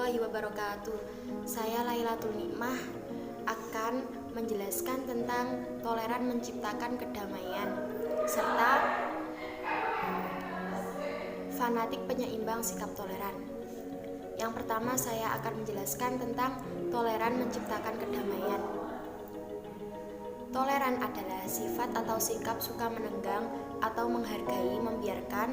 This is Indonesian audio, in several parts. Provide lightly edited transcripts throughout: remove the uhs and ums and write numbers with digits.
warahmatullahi wabarakatuh. Saya Lailatul Nikmah akan menjelaskan tentang toleran menciptakan kedamaian serta fanatik penyeimbang sikap toleran. Yang pertama, saya akan menjelaskan tentang toleran menciptakan kedamaian. Toleran adalah sifat atau sikap suka menenggang atau menghargai, membiarkan,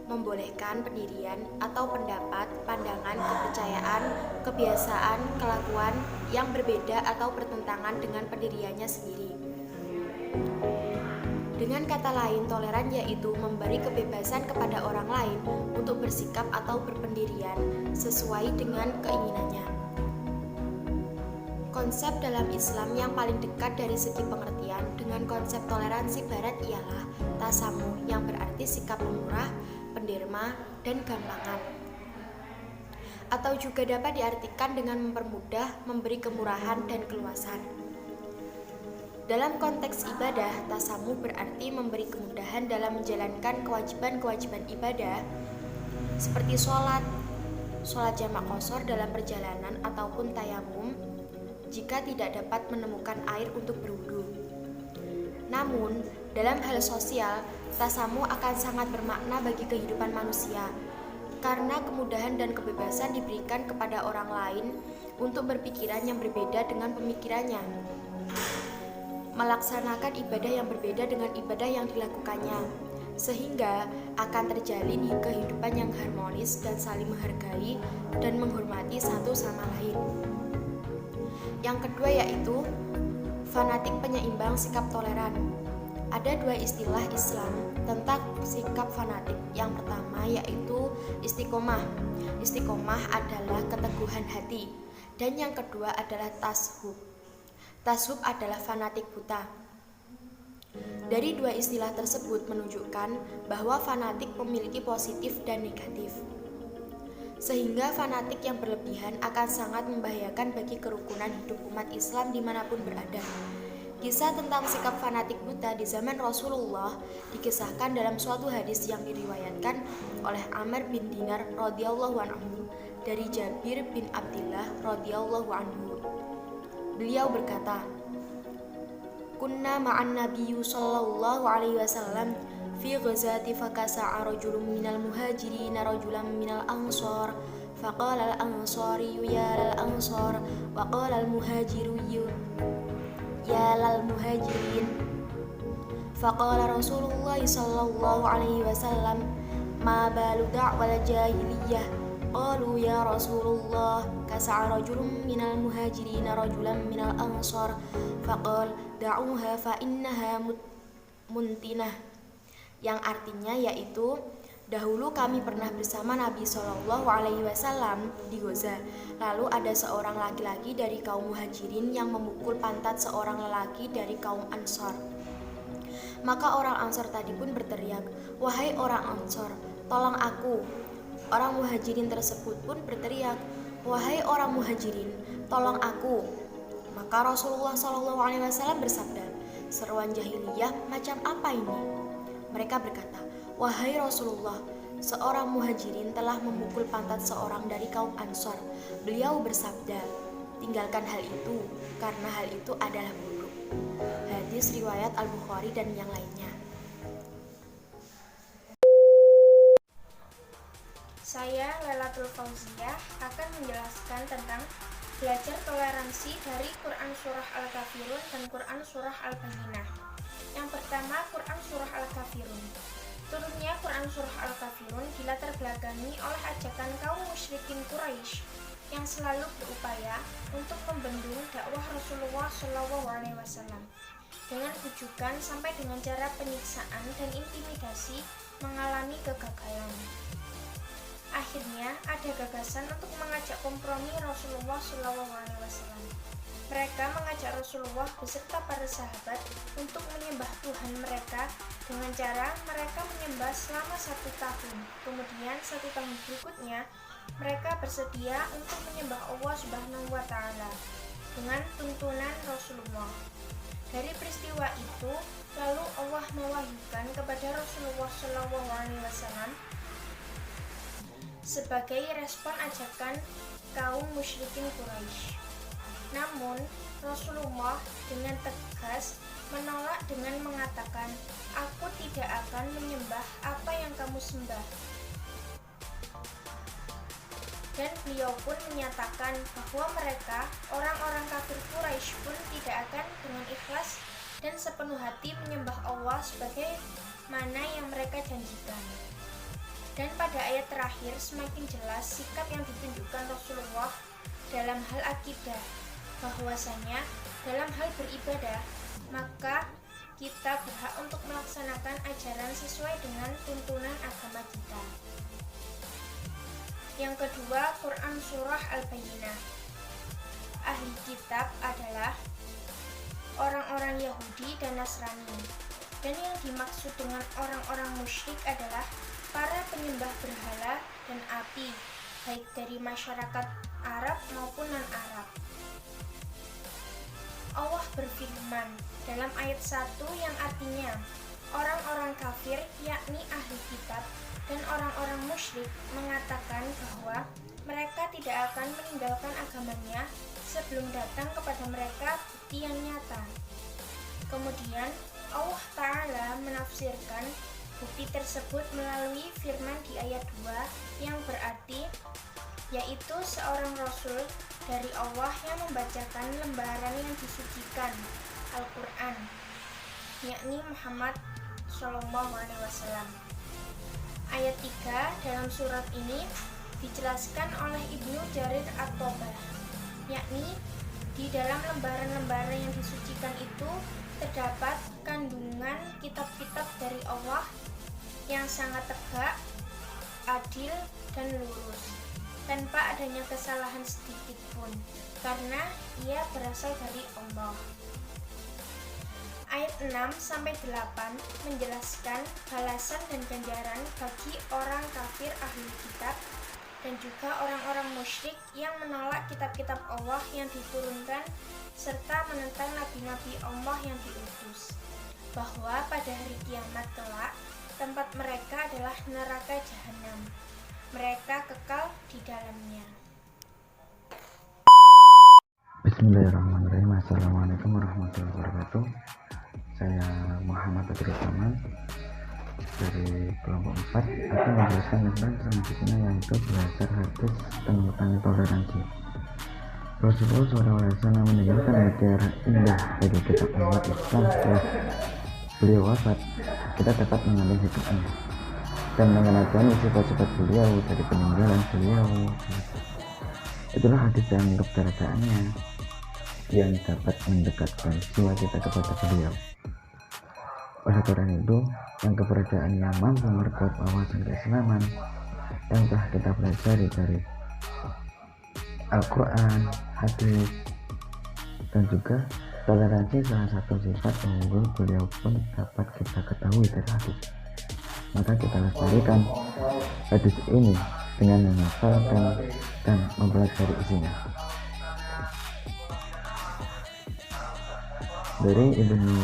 membolehkan pendirian atau pendapat, pandangan, kepercayaan, kebiasaan, kelakuan yang berbeda atau bertentangan dengan pendiriannya sendiri. Dengan kata lain, toleran yaitu memberi kebebasan kepada orang lain untuk bersikap atau berpendirian sesuai dengan keinginannya. Konsep dalam Islam yang paling dekat dari segi pengertian dengan konsep toleransi barat ialah tasamuh, yang berarti sikap pemurah, penderma, dan gampangan. Atau juga dapat diartikan dengan mempermudah, memberi kemurahan dan keluasan. Dalam konteks ibadah, tasamuh berarti memberi kemudahan dalam menjalankan kewajiban-kewajiban ibadah seperti sholat jamak qashar dalam perjalanan ataupun tayamum jika tidak dapat menemukan air untuk berwudu. Namun, dalam hal sosial, tasamuh akan sangat bermakna bagi kehidupan manusia karena kemudahan dan kebebasan diberikan kepada orang lain untuk berpikiran yang berbeda dengan pemikirannya, melaksanakan ibadah yang berbeda dengan ibadah yang dilakukannya, sehingga akan terjalin kehidupan yang harmonis dan saling menghargai dan menghormati satu sama lain. Yang kedua yaitu fanatik penyeimbang sikap toleran. Ada dua istilah Islam tentang sikap fanatik. Yang pertama yaitu istiqomah. Istiqomah adalah keteguhan hati. Dan yang kedua adalah tashub. Tashub adalah fanatik buta. Dari dua istilah tersebut menunjukkan bahwa fanatik memiliki positif dan negatif. Sehingga fanatik yang berlebihan akan sangat membahayakan bagi kerukunan hidup umat Islam dimanapun berada. Kisah tentang sikap fanatik buta di zaman Rasulullah dikisahkan dalam suatu hadis yang diriwayatkan oleh Amr bin Dinar radhiyallahu anhu dari Jabir bin Abdullah radhiyallahu anhu. Beliau berkata, "Kunna ma'an nabiyyu sallallahu alaihi wasallam fi ghazati fakasa'a rajulun minal muhajirin rajulan minal ansar faqala al-ansari ya lal ansar wa qala al-muhajiru ya lal muhajirin faqala Rasulullah sallallahu alaihi wasallam ma balu da'wal jahiliyah qalu ya Rasulullah kasa'a rajulun minal muhajirin rajulan minal ansar faqala da'uha fa innaha muntinah, yang artinya yaitu dahulu kami pernah bersama Nabi Shallallahu Alaihi Wasallam di Ghaza. Lalu ada seorang laki-laki dari kaum muhajirin yang memukul pantat seorang lelaki dari kaum ansor. Maka orang ansor tadi pun berteriak, "Wahai orang ansor, tolong aku." Orang muhajirin tersebut pun berteriak, "Wahai orang muhajirin, tolong aku." Maka Rasulullah Shallallahu Alaihi Wasallam bersabda, "Seruan jahiliyah macam apa ini?" Mereka berkata, "Wahai Rasulullah, seorang muhajirin telah memukul pantat seorang dari kaum ansor." Beliau bersabda, "Tinggalkan hal itu, karena hal itu adalah buruk." Hadis riwayat Al-Bukhari dan yang lainnya. Saya Lailatul Fauziyah akan menjelaskan tentang belajar toleransi dari Quran Surah Al-Kafirun dan Quran Surah Al-Bayyinah. Yang pertama, Quran Surah Al-Kafirun. Turunnya Quran Surah Al-Kafirun dilatar belakangi oleh ajakan kaum musyrikin Quraisy yang selalu berupaya untuk membendung dakwah Rasulullah SAW dengan bujukan sampai dengan cara penyiksaan dan intimidasi mengalami kegagalan. Akhirnya ada gagasan untuk mengajak kompromi Rasulullah SAW. Mereka mengajak Rasulullah beserta para sahabat untuk menyembah Tuhan mereka dengan cara mereka menyembah selama 1 tahun. Kemudian 1 tahun berikutnya mereka bersedia untuk menyembah Allah Subhanahu wa Ta'ala dengan tuntunan Rasulullah. Dari peristiwa itu, lalu Allah mewahyukan kepada Rasulullah SAW sebagai respon ajakan kaum musyrikin Quraisy. Namun, Rasulullah dengan tegas menolak dengan mengatakan, "Aku tidak akan menyembah apa yang kamu sembah." Dan beliau pun menyatakan bahwa mereka, orang-orang kafir Quraisy pun tidak akan dengan ikhlas dan sepenuh hati menyembah Allah sebagai mana yang mereka janjikan. Dan pada ayat terakhir semakin jelas sikap yang ditunjukkan Rasulullah dalam hal akidah, bahwasanya dalam hal beribadah maka kita berhak untuk melaksanakan ajaran sesuai dengan tuntunan agama kita. Yang kedua, Quran Surah Al-Bayyinah. Ahli kitab adalah orang-orang Yahudi dan Nasrani, dan yang dimaksud dengan orang-orang musyrik adalah para penyembah berhala dan api, baik dari masyarakat Arab maupun non-Arab. Allah berfirman dalam ayat 1 yang artinya orang-orang kafir, yakni ahli kitab dan orang-orang musyrik, mengatakan bahwa mereka tidak akan meninggalkan agamanya sebelum datang kepada mereka bukti yang nyata. Kemudian Allah Ta'ala menafsirkan bukti tersebut melalui firman di ayat 2 yang berarti yaitu seorang Rasul dari Allah yang membacakan lembaran yang disucikan Al-Quran, yakni Muhammad SAW. Ayat 3 dalam surat ini dijelaskan oleh Ibnu Jarir At-Tabari, yakni di dalam lembaran-lembaran yang disucikan itu terdapat kandungan kitab-kitab dari Allah yang sangat tegak, adil, dan lurus, tanpa adanya kesalahan sedikit pun, karena ia berasal dari Allah. Ayat 6-8 menjelaskan balasan dan ganjaran bagi orang kafir ahli kitab dan juga orang-orang musyrik yang menolak kitab-kitab Allah yang diturunkan serta menentang nabi-nabi Allah yang diutus, bahwa pada hari kiamat kelak tempat mereka adalah neraka jahanam. Mereka kekal di dalamnya. Bismillahirrahmanirrahim. Assalamualaikum warahmatullahi wabarakatuh. Saya Muhammad Badri Saman dari kelompok 4 akan menjelaskan tentang selanjutnya, yaitu belajar hadis tentang toleransi. Rasulullah SAW meninggalkan mutiara indah dari kitab umat Islam setelah beliau wafat. Kita dapat mengambil hikmahnya dan mengenalkan sifat-sifat beliau dari peninggalan beliau. Itulah hadis yang keberadaannya yang dapat mendekatkan jiwa kita kepada beliau. Oleh karena itu, yang keberadaan yang mampu memperkuat wawasan keislaman yang telah kita pelajari dari Al-Quran, hadis, dan juga toleransi salah satu sifat unggul beliau pun dapat kita ketahui dari hadis. Maka kita lestarikan hadis ini dengan menghafalkan dan mempelajari isinya. Dari Ibnu,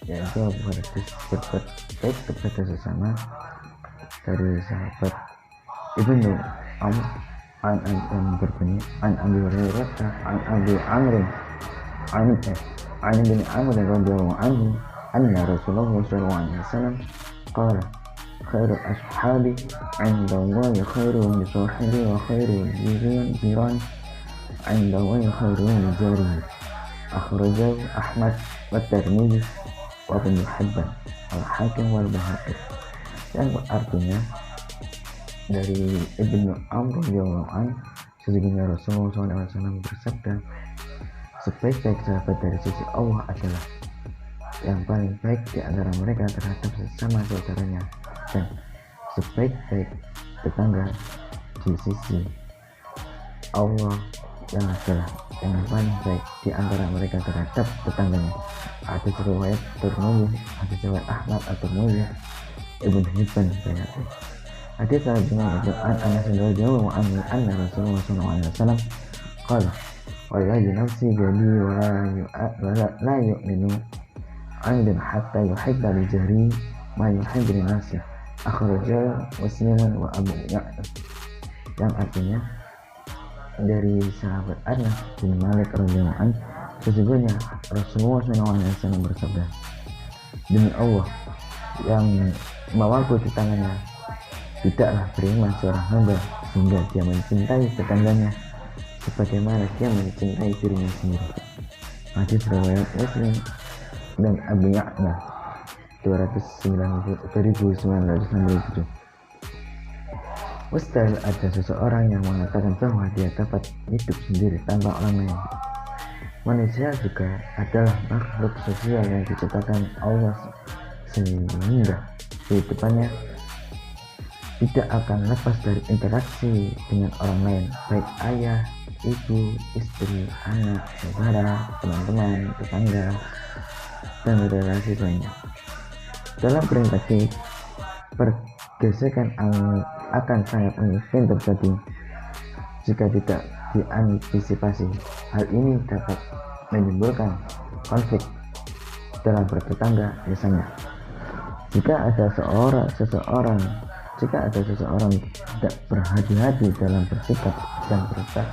yaitu hadis berbuat baik kepada sesama, dari sahabat Ibnu Amr yang berbunyi an Abi Hurairah an Abi Amr an bin Amr radhiyallahu anhu anna Rasulullah sallallahu alaihi wasallam qala khairu ashabi 'inda Allahi khairuhum li sahibi wa khairu jiran 'inda Allahi khairuhum li jarihi. Akhrajahu Ahmad wa Tirmidzi wa Ibnu Hibban wal Hakim wal Baihaqi. Yang artinya dari Ibnu Amr radhiyallahu anhu, sesungguhnya Rasulullah SAW bersabda, sebaik-baik sahabat dari sisi Allah adalah yang paling baik di antara mereka terhadap sesama saudaranya, dan sebaik-baik tetangga di sisi Allah yang adalah yang paling baik di antara mereka terhadap tetangganya. Hadis riwayat Tirmidzi, hadis riwayat Ahmad atau Tirmidzi, Ibnu Hibban. Hadis selanjutnya itu Anas radhiyallahu anhu anna Rasulullah SAW qala wallahi nafsi jadi la yu'minu 'abdun hatta yuhibba li jari ma yuhibbu li nafsihi akhrajal muslimun wa Abu Ya'la, yang artinya dari sahabat Anas bin Malik radhiyallahu anhu, sesungguhnya Rasulullah SAW bersabda, demi Allah yang membawaku di tangannya, tidaklah beriman seorang hamba sehingga dia mencintai tetangganya sebagaimana dia mencintai dirinya sendiri. Hadis riwayat Muslim dan Abu Ya'la 2967. Mustahil ada seseorang yang mengatakan bahwa dia dapat hidup sendiri tanpa orang lain. Manusia juga adalah makhluk sosial yang diciptakan Allah, sehingga kehidupannya tidak akan lepas dari interaksi dengan orang lain, baik ayah, ibu, istri, anak, saudara, teman-teman, tetangga, dan relasi lainnya. Dalam berinteraksi, pergesekan akan sangat mungkin terjadi jika tidak diantisipasi. Hal ini dapat menimbulkan konflik dalam bertetangga. Misalnya, jika ada seseorang tidak berhati-hati dalam bersikap dan berucap,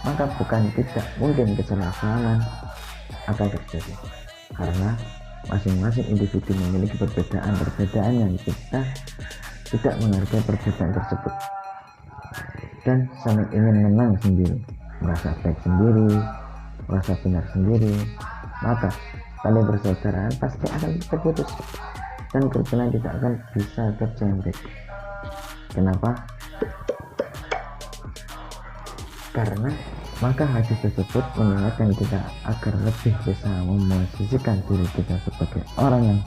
maka bukan tidak mungkin kesalahpahaman akan terjadi, karena masing-masing individu memiliki perbedaan yang kita tidak menghargai perbedaan tersebut dan saling ingin menang sendiri, merasa baik sendiri, merasa benar sendiri, maka tali persaudaraan pasti akan terputus dan kerukunan tidak akan bisa terjaga. Kenapa? Karena maka hadis tersebut mengingatkan kita agar lebih bisa memosisikan diri kita sebagai orang yang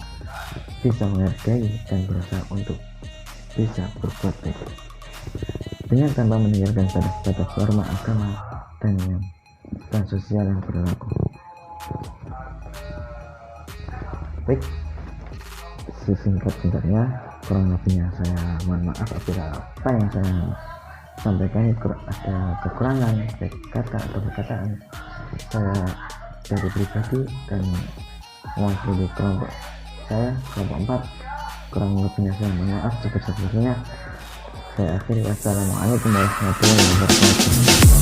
bisa menghargai dan berusaha untuk bisa berbuat baik, dengan tanpa meninggalkan batas norma agama dan sosial yang berlaku. Baik, sesingkat-singkatnya, kurang lebihnya saya mohon maaf apabila apa yang saya sampaikan ada kekurangan baik kata atau perkataan. Saya dari pribadi dan mewakili kelompok saya, kelompok 4, kurang lebihnya saya mohon maaf sebesar-besarnya. Saya akhiri, wassalamualaikum warahmatullahi wabarakatuh.